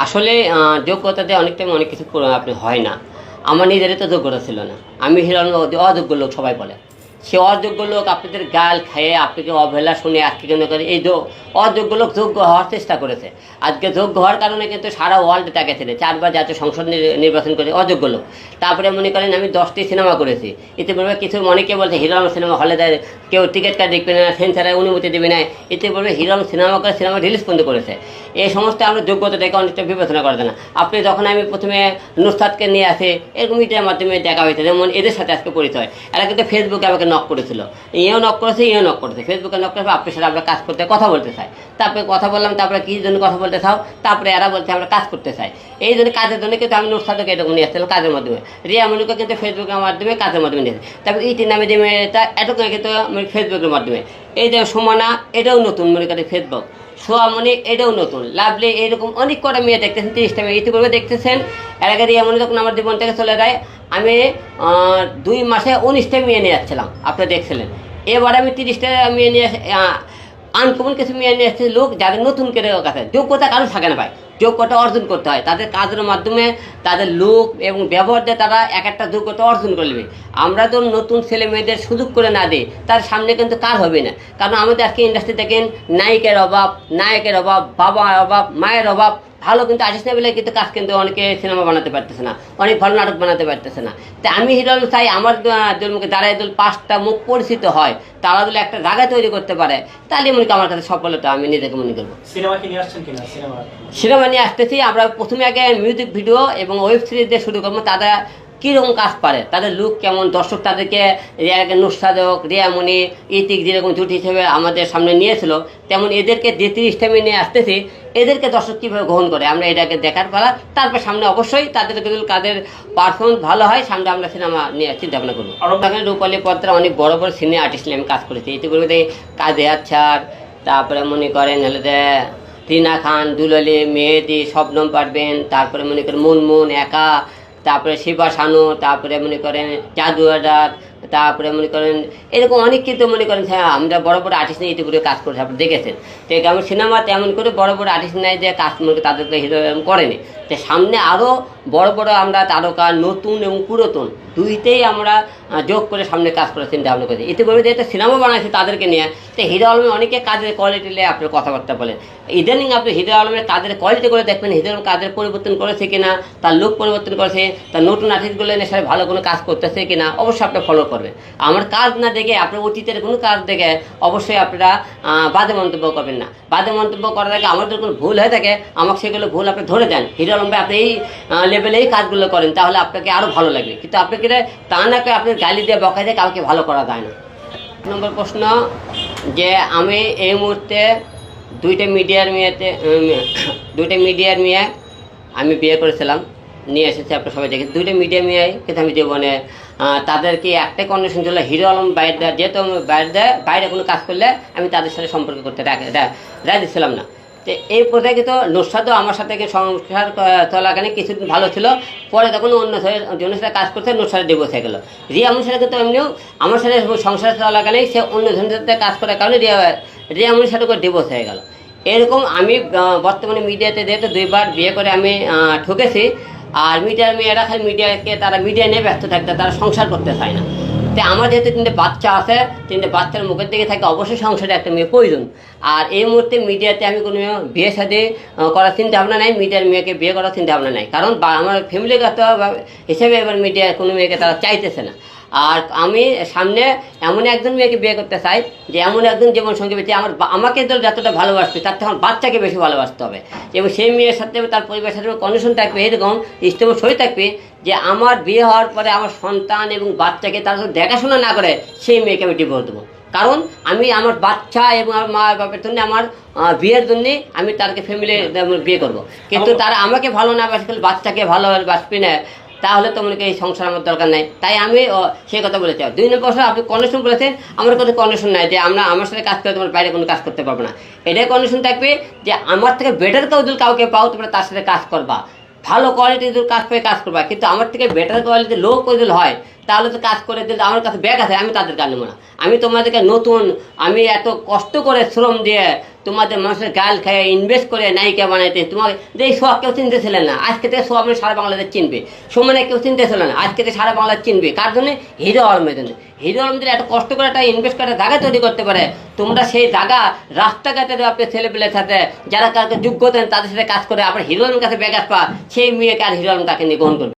আসলে যোগ্যতাতে অনেক টাইম অনেক কিছু আপনি হয় না। আমার নিজেরই তো যোগ্যতা ছিল না। আমি হিরো আলম অযোগ্য লোক সবাই বলে। সে অযোগ্য লোক আপনাদের গাল খেয়ে আপনাকে অবহেলা শুনে আজকে কেন করে এই অযোগ্য লোক যোগ্য হওয়ার চেষ্টা করেছে। আজকে যোগ্য হওয়ার কারণে কিন্তু সারা ওয়ার্ল্ডে তাকে ছেড়ে 4বার জাতীয় সংসদ নির্বাচন করে অযোগ্য লোক। তারপরে মনে করেন আমি 10টি সিনেমা করেছি। ইতিপূর্বে কিছু অনেকে বলছে হিরো আলম সিনেমা হলে দেয়, কেউ টিকিট কার্ড দেখবে না, সেন্সারের অনুমতি দেবে না। ইতিপূর্বে হিরো আলম সিনেমা করে সিনেমা রিলিজ পর্যন্ত করেছে। এই সমস্ত আমরা যোগ্যতাটাকে অনেকটা বিবেচনা করে না। আপনি যখন আমি প্রথমে নুসরাতকে নিয়ে আসে এরকম মিডিয়ার মাধ্যমে দেখা হয়েছে, যেমন এদের সাথে আজকে পরিচয়। এরা কিন্তু ফেসবুকে আমাকে নক করেছিল, ইয়েও নক করেছে, ইয়েও নক করেছে। ফেসবুকে নক করেছে আপনার সাথে আমরা কাজ করতে কথা বলতে চাই। তারপরে কথা বললাম, তারপরে কী জন্য কথা বলতে চাও, তারপরে এরা বলছে আমরা কাজ করতে চাই। এই জন্য কাজের জন্য কিন্তু আমি নুসরাতকে এরকম নিয়ে আসছিলাম কাজের মাধ্যমে। রিয়া মনিকে কিন্তু ফেসবুকের মাধ্যমে কাজের মাধ্যমে নিয়েছে। তারপরে ইটি নামে যে মেয়েটা এটুকু কিন্তু ফেসবুকের মাধ্যমে। এই যে সুমনা, এটাও নতুন মনে করেন ফেসবুক। সোয়ামনি, এটাও নতুন। লাভলি, এরকম অনেক কটা মেয়ে দেখতেছেন, 30টা মেয়ে ইতিপূর্বে দেখতেছেন। এর আগে রিয়ামনি যখন আমার জীবন থেকে চলে যায়, আমি 2 মাসে 19টা মেয়ে নিয়ে যাচ্ছিলাম, আপনি দেখছিলেন। এবার আমি 30টা মেয়ে নিয়ে আনকমন কিছু মেয়ে নিয়ে আসছে লোক যাদের নতুন করে কাছে যোগ্যতা কারো থাকে না ভাই। যোগ্যতা অর্জন করতে হয় তাদের কাজের মাধ্যমে, তাদের লোক এবং ব্যবহার দিয়ে তারা এক একটা যোগ্যতা অর্জন করে নেবে। আমরা তো নতুন ছেলে মেয়েদের সুযোগ করে না দিই, তার সামনে কিন্তু কাজ হবে না। কারণ আমাদের আজকে ইন্ডাস্ট্রি দেখেন নায়িকের অভাব, নায়কের অভাব, বাবার অভাব, মায়ের অভাব। ভালো কিন্তু আর্টিস্ট না বলে কিন্তু কাজ কিন্তু অনেকে সিনেমা বানাতে পারতেছে না, অনেক ভালো নাটক বানাতে পারতেছে না। তাই আমি হিরো আলম চাই আমার মুখে দাঁড়ায় দল 5টা মুখ পরিচিত হয়, তারা যদি একটা জায়গা তৈরি করতে পারে, তাহলে মনে করি আমার কাছে সফলতা আমি নিজেকে মনে করবো। সিনেমা নিয়ে আসতেছি আমরা। প্রথমে আগে মিউজিক ভিডিও এবং ওয়েব সিরিজ দিয়ে শুরু করবো। তারা কীরকম কাজ পারে, তাদের লুক কেমন, দর্শক তাদেরকে নুসরাত, রিয়ামনি, ইতিক যেরকম জুটি হিসেবে আমাদের সামনে নিয়েছিল, তেমন এদেরকে যে 30টা মেয়ে নিয়ে আসতেছি, এদেরকে দর্শক কীভাবে গ্রহণ করে আমরা এটাকে দেখার পালা। তারপর সামনে অবশ্যই তাদের যদি কাদের পারফরমেন্স ভালো হয়, সামনে আমরা সিনেমা নিয়ে চিন্তা ভাবনা করবো। আর রূপালী পর্দার অনেক বড় বড় সিনিয়র আর্টিস্ট নিয়ে আমি কাজ করেছি। ইতিপূর্বে কাজে আচ্ছার, তারপরে মনে করেন হলে যে রিনা খান, দুলালি, মেহেদি, শবনম পারবেন, তারপরে মনে করেন মুনমুন, একা, তারপরে শিবা শানু, তারপরে মনে করেন জাদু আজাদ, তারপরে মনে করেন এরকম অনেক কিন্তু মনে করেন। হ্যাঁ, আমরা বড় বড় আর্টিস্ট নিয়ে ইতিপূর্বে কাজ করেছি, আপনি দেখেছেন। তো আমার সিনেমা তেমন করে বড় বড় আর্টিস্ট নেয় যে কাজ মনে তাদেরকে হিরো করেনি। তো সামনে আরও বড় বড় আমরা তারকা, নতুন এবং পুরাতন দুইতেই আমরা যোগ করে সামনে কাজ করার চিন্তা ভাবনা করেছি। ইতিপূর্বে যেহেতু সিনেমা বানাইছি তাদেরকে নিয়ে, তো হিরো আলমে অনেকে কাজের কোয়ালিটি নিয়ে আপনার কথাবার্তা বলেন। ইদানিং আপনি হিরো আলমের কাজের কোয়ালিটি করে দেখবেন হিরো আলম কাজের পরিবর্তন করেছে কিনা, তার লুক পরিবর্তন করেছে, তার নতুন আর্টিস্টগুলো এনে সাথে ভালো কোনো কাজ করতেছে কিনা, অবশ্যই আপনি ফলো করবেন। আমার কাজ না দেখে, আপনার অতীতের কোনো কাজ দেখে অবশ্যই আপনারা বাজে মন্তব্য করবেন না। বাজে মন্তব্য করার আগে আমার যদি কোনো ভুল হয়ে থাকে, আমাকে সেগুলো ভুল আপনি ধরে দেন। হিরো আলম ভাই আপনি এই লেভেলেই কাজগুলো করেন, তাহলে আপনাকে আরও ভালো লাগবে। কিন্তু আপনাকে তা না করে আপনি গালি দিয়ে বকা দিয়ে কাউকে ভালো করা যায় না। 1 নম্বর প্রশ্ন যে আমি এই মুহূর্তে 2টা মিডিয়ার মেয়ে আমি বিয়ে করেছিলাম, নিয়ে এসেছি আপনার সবাই দেখে। 2টা মিডিয়া মেয়ে কিন্তু আমি জীবনে তাদেরকে একটাই কন্ডিশন ছিল, হিরো আলম বাইরে দেয়, যেহেতু আমি বাইরে কোনো কাজ করলে আমি তাদের সাথে সম্পর্ক করতে রাজি ছিলাম না। তো এই পর্যায়ে কিন্তু নুসরাতও আমার সাথে সংসার চলাকালীন কিছুদিন ভালো ছিল, পরে তখন অন্য জনের সাথে কাজ করতে নুসরাত ডিভোর্স হয়ে গেলো। রিয়ামনির সাথে কিন্তু এমনিও আমার সাথে সংসার চলাকালীন সে অন্য জনের সাথে কাজ করার কারণে রিয়ামনির সাথে করে ডিভোর্স হয়ে গেল। এরকম আমি বর্তমানে মিডিয়াতে যেহেতু 2বার বিয়ে করে আমি ঠকেছি। আর মিডিয়ার মেয়েরা খালি তারা মিডিয়া নিয়ে ব্যস্ত থাকতে, তারা সংসার করতে চায় না। তো আমার যেহেতু 3টে বাচ্চা আছে, 3টে বাচ্চার মুখের দিকে থাকে, অবশ্যই সংসারে একটা মেয়ে প্রয়োজন। আর এই মুহূর্তে মিডিয়াতে আমি কোনো বিয়ে সাথে করার চিন্তা ভাবনা নাই, মিডিয়ার মেয়েকে বিয়ে করার চিন্তা ভাবনা নাই। কারণ আমার ফ্যামিলিগত হিসেবে এবার মিডিয়ার কোনো মেয়েকে তারা চাইতেছে না। আর আমি সামনে এমন একজন মেয়েকে বিয়ে করতে চাই যে এমন একজন জীবনসঙ্গী পেয়েছে আমাকে যতটা ভালোবাসবে তার থেকে আমার বাচ্চাকে বেশি ভালোবাসতে হবে। এবং সেই মেয়ের সাথে তার পরিবারের সাথে কন্ডিশন থাকবে, এরকম ইস্তেম সই থাকবে যে আমার বিয়ে হওয়ার পরে আমার সন্তান এবং বাচ্চাকে তার দেখাশোনা না করে সেই মেয়েকে আমি ডিভোর্স দেবো। কারণ আমি আমার বাচ্চা এবং আমার মা বাবার জন্য, আমার বিয়ের জন্যে আমি তাদেরকে ফ্যামিলি বিয়ে করব। কিন্তু তারা আমাকে ভালো না বাসবে, বাচ্চাকে ভালো বাসবে না, তাহলে তো মনে করি এই সংসার আমার দরকার নাই। তাই আমি সেই কথা বলেছি। 2 নম্বর প্রশ্ন আপনি কন্ডিশন বলেছেন, আমার কোনো কন্ডিশন নাই যে আমার সাথে কাজ করে তোমার বাইরে কোনো কাজ করতে পারবো না। এটাই কন্ডিশন থাকবে যে আমার থেকে বেটার কেউ যদি কাউকে পাও তোমরা তার সাথে কাজ করবা, ভালো কোয়ালিটির কাজ পেয়ে কাজ করবা। কিন্তু আমার থেকে বেটার কোয়ালিটির লো যদি হয় তাহলে তো কাজ করে দিলে আমার কাছে ব্যাগ আছে, আমি তাদের কাজ নেবো না। আমি তোমাদেরকে নতুন, আমি এত কষ্ট করে শ্রম দিয়ে তোমাদের মানুষের গাল খেয়ে ইনভেস্ট করে নায়িকা বানাইতে, তোমাকে যে এই সোহাগ কেউ চিনতেছিলেন না, আজকে থেকে সোহাগ সারা বাংলাদেশ চিনবে। সুমনে কেউ চিনতেছিল না, আজকে থেকে সারা বাংলাদেশ চিনবে। কার জন্য? হিরো আলমের জন্য। হিরো আলম যদি এত কষ্ট করে একটা ইনভেস্ট করে জায়গা তৈরি করতে পারে, তোমরা সেই জায়গা রাস্তাঘাটে আপনার ছেলেপেলের সাথে যারা কাউকে যোগ্য দেন তাদের সাথে কাজ করে আবার হিরো আলমের কাছে ব্যাগ আসবা, সেই মেয়েকে আর হিরো আলম তাকে নিয়ে গ্রহণ করবে।